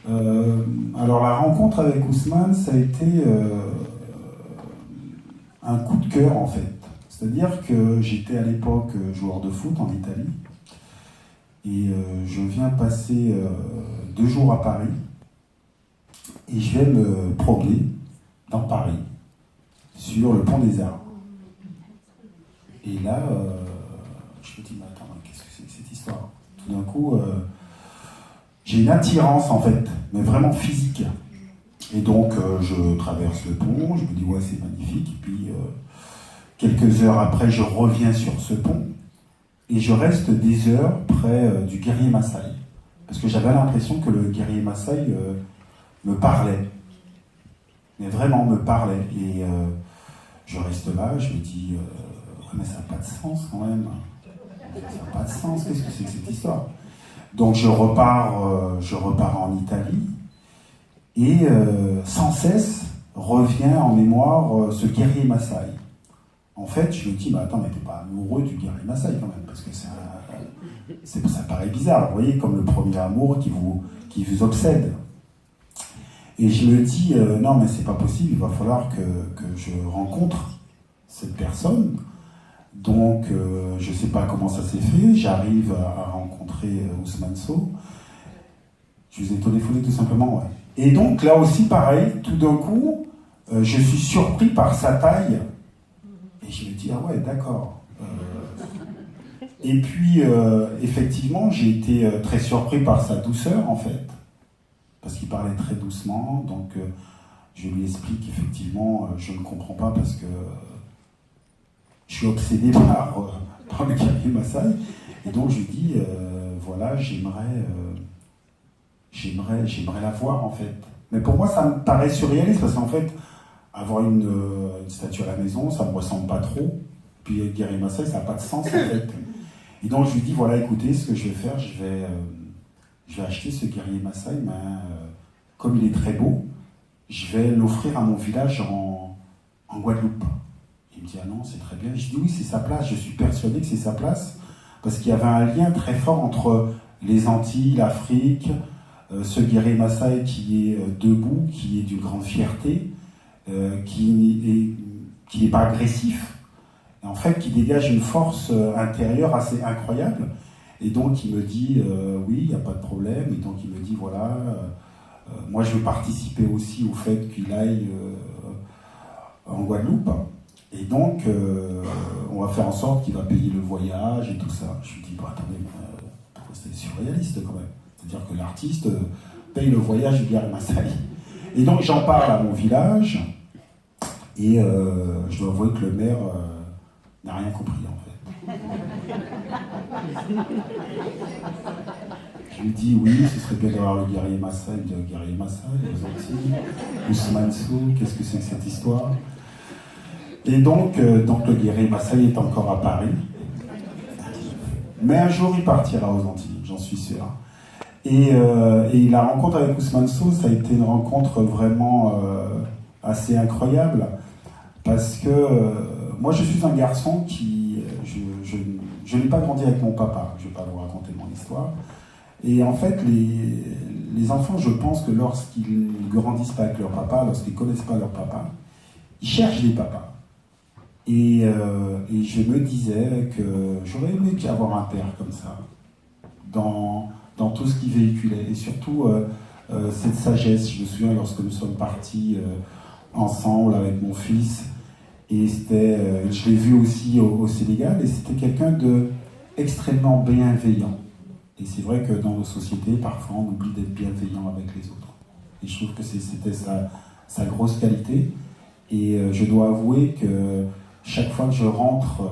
Alors la rencontre avec Ousmane, ça a été un coup de cœur en fait. C'est-à-dire que j'étais à l'époque joueur de foot en Italie et je viens passer 2 jours à Paris et je vais me promener dans Paris sur le pont des Arts. Et là, je me dis, mais attends, qu'est-ce que c'est que cette histoire? Tout d'un coup, j'ai une attirance en fait, mais vraiment physique. Et donc, je traverse le pont, je me dis, ouais, c'est magnifique. Et puis, quelques heures après, je reviens sur ce pont et je reste des heures près du guerrier Maasai. Parce que j'avais l'impression que le guerrier Maasai me parlait. Mais vraiment me parlait. Et je reste là, je me dis, ouais, mais ça n'a pas de sens quand même. Ça n'a pas de sens, qu'est-ce que c'est que cette histoire? Donc je repars en Italie et sans cesse revient en mémoire ce guerrier Maasai. En fait, je me dis, bah attends, mais t'es pas amoureux du guerrier Maasai quand même, parce que ça paraît bizarre, vous voyez, comme le premier amour qui vous obsède. Et je me dis, non mais c'est pas possible, il va falloir que je rencontre cette personne. Donc, je ne sais pas comment ça s'est fait, j'arrive à rencontrer Ousmane Sow. Je vous ai téléphoné tout simplement, ouais. Et donc, là aussi, pareil, tout d'un coup, je suis surpris par sa taille. Et je me dis, ah ouais, d'accord. Et puis, effectivement, j'ai été très surpris par sa douceur, en fait. Parce qu'il parlait très doucement, donc je lui explique, effectivement, je ne comprends pas parce que je suis obsédé par le guerrier Maasai, et donc je lui dis, voilà, j'aimerais la voir en fait. Mais pour moi, ça me paraît surréaliste, parce qu'en fait, avoir une statue à la maison, ça me ressemble pas trop. Puis le guerrier Maasai, ça n'a pas de sens en fait. Et donc je lui dis, voilà, écoutez, ce que je vais faire, je vais acheter ce guerrier Maasai, mais comme il est très beau, je vais l'offrir à mon village en Guadeloupe. Il me dit, ah non, c'est très bien. Je dis, oui, c'est sa place. Je suis persuadé que c'est sa place. Parce qu'il y avait un lien très fort entre les Antilles, l'Afrique, ce guerrier Maasai qui est debout, qui est d'une grande fierté, qui n'est pas agressif, et en fait, qui dégage une force intérieure assez incroyable. Et donc, il me dit, oui, il n'y a pas de problème. Et donc, il me dit, voilà, moi, je veux participer aussi au fait qu'il aille en Guadeloupe. Et donc, on va faire en sorte qu'il va payer le voyage et tout ça. Je lui dis, bah attendez, c'est surréaliste quand même. C'est-à-dire que l'artiste paye le voyage du guerrier Maasai. Et donc, j'en parle à mon village, et je dois avouer que le maire n'a rien compris en fait. Je lui dis, oui, ce serait bien d'avoir le guerrier Maasai, le guerrier Maasai, les Antilles, Ousmane Sow, qu'est-ce que c'est que cette histoire? Et donc le guerrier Maasai est encore à Paris. Mais un jour, il partira aux Antilles, j'en suis sûr. Et la rencontre avec Ousmane Sow, ça a été une rencontre vraiment assez incroyable. Parce que moi, je suis un garçon qui... Je n'ai pas grandi avec mon papa. Je ne vais pas vous raconter mon histoire. Et en fait, les enfants, je pense que lorsqu'ils ne grandissent pas avec leur papa, lorsqu'ils ne connaissent pas leur papa, ils cherchent des papas. Et je me disais que j'aurais aimé avoir un père comme ça, dans tout ce qu'il véhiculait. Et surtout, cette sagesse. Je me souviens lorsque nous sommes partis ensemble avec mon fils, et je l'ai vu aussi au Sénégal, et c'était quelqu'un d'extrêmement bienveillant. Et c'est vrai que dans nos sociétés, parfois, on oublie d'être bienveillant avec les autres. Et je trouve que c'était sa grosse qualité. Et je dois avouer que chaque fois que je rentre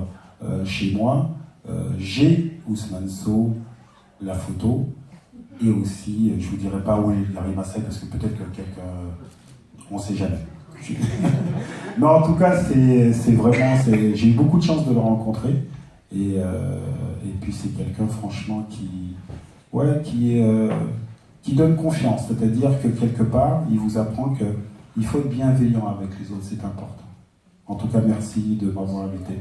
chez moi, j'ai Ousmane Sow, la photo, et aussi, je ne vous dirai pas où est le guerrier Maasai, parce que peut-être que quelqu'un, on ne sait jamais. Mais en tout cas, c'est vraiment, j'ai eu beaucoup de chance de le rencontrer, et puis c'est quelqu'un franchement qui donne confiance, c'est-à-dire que quelque part, il vous apprend qu'il faut être bienveillant avec les autres, c'est important. En tout cas, merci de m'avoir invité.